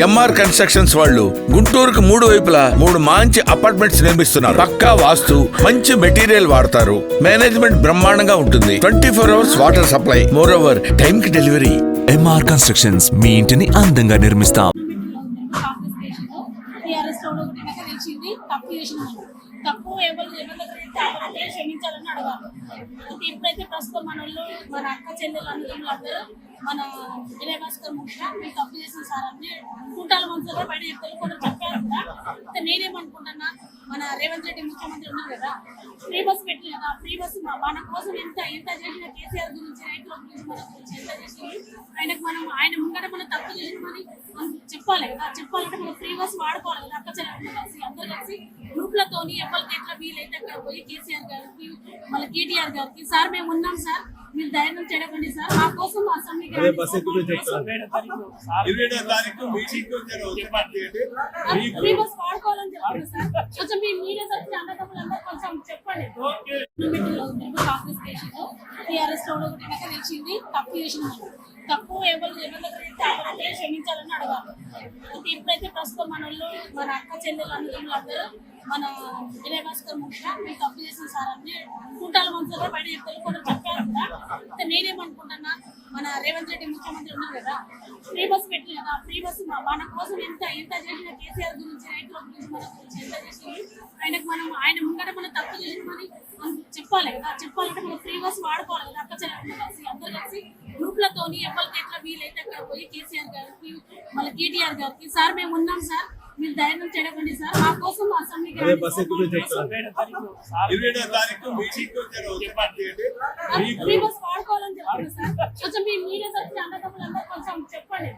MR constructions వాళ్ళు గుంటూరుకు 3 వైపులా 3 మంచి అపార్ట్మెంట్స్ నిర్మిస్తున్నారు. పక్కా వాస్తు, మంచి మెటీరియల్ వాడతారు. మేనేజ్మెంట్ బ్రహ్మాండంగా ఉంటుంది. 24 hours water supply, more over time కి డెలివరీ. ఎంఆర్ కన్స్ట్రక్షన్స్ మీ ఇంటిని అందంగా నిర్మిస్తాం. తప్పు ఎవరి క్షమించాలని అడగాలి. ఎప్పుడైతే ప్రస్తుతం మన వాళ్ళు, మన అక్క చెల్లెలు అందరూ మన వినయ్ భాస్కర్ ముఖ్య మీరు తప్పు చేసిన సార్ అని కూటాల మంత్రులు బయట చెప్తారు. కొందరు చెప్పారు కూడా. నేనేమనుకుంటున్నా, మన రేవంత్ రెడ్డి ముఖ్యమంత్రి ఉన్నారు కదా, ఫ్రీ బస్ పెట్టింది కదా. ఫ్రీ బస్ మన కోసం ఎంత చేసిన, కేసీఆర్ గురించి, రైతుల గురించి, మన గురించి ఎంత చేసింది. ఆయన ముంగట మనం తప్పు చేసినామని చెప్పాలి కదా. చెప్పాలంటే మనం ఫ్రీ బస్ వాడుకోవాలి కదా. అక్క చెల్లెలు కలిసి అందరు కలిసి గ్రూప్లతోని ఎవరికి ఎట్లా వీలైతే అక్కడ పోయి కేసీఆర్ గారికి, మళ్ళీ కేటీఆర్ గారికి, సార్ మేము ఉన్నాం సార్, మీరు ధైర్యం చేయకండి సార్, మా కోసం అసెంబ్లీకి ఫ్రీ బస్ వాడుకోవాలని చెప్పండి సార్. కొంచెం మీ మీడియా తరఫున అన్నదమ్ములందరూ కొంచెం చెప్పండి. కాంగ్రెస్ దేశంలో టీఆర్ఎస్ లో తెలిసింది తప్పు చేసినాము. తప్పు ఎవరి క్షమించాలని అడగాలి. ఎప్పుడైతే ప్రస్తుతం మన వాళ్ళు, మన అక్క చెల్లెలు అందరూ మన వినయ్ భాస్కర్ ముఖ్య మీరు తప్పు చేసిన సార్ అని కూటాల మంత్రులు బయట చెప్తారు. కొందరు చెప్పారు కూడా. నేనేమనుకుంటున్నా, మన రేవంత్ రెడ్డి ముఖ్యమంత్రి ఉన్నారు కదా, ఫ్రీ బస్ పెట్టింది కదా. ఫ్రీ బస్ మన కోసం ఎంత చేసిన, కేసీఆర్ గురించి, రైతుల గురించి, మన గురించి ఎంత చేసింది. ఆయన ముంగట మనం తప్పు చేసినామని చెప్పాలి కదా. చెప్పాలంటే మనం ఫ్రీ బస్ వాడుకోవాలి కదా. అక్క చెల్లెలు కలిసి అందరు కలిసి గ్రూప్లతోని ఎవరికి ఎట్లా వీలైతే అక్కడ పోయి కేసీఆర్ గారికి, మళ్ళీ కేటీఆర్ గారికి, సార్ మేము ఉన్నాం సార్, మీరు ధైర్యం చేయకండి సార్, మా కోసం అసెంబ్లీకి ఫ్రీ బస్ వాడుకోవాలని చెప్పండి సార్. కొంచెం మీ మీడియా తరఫున అన్నదమ్ములందరూ కొంచెం చెప్పండి.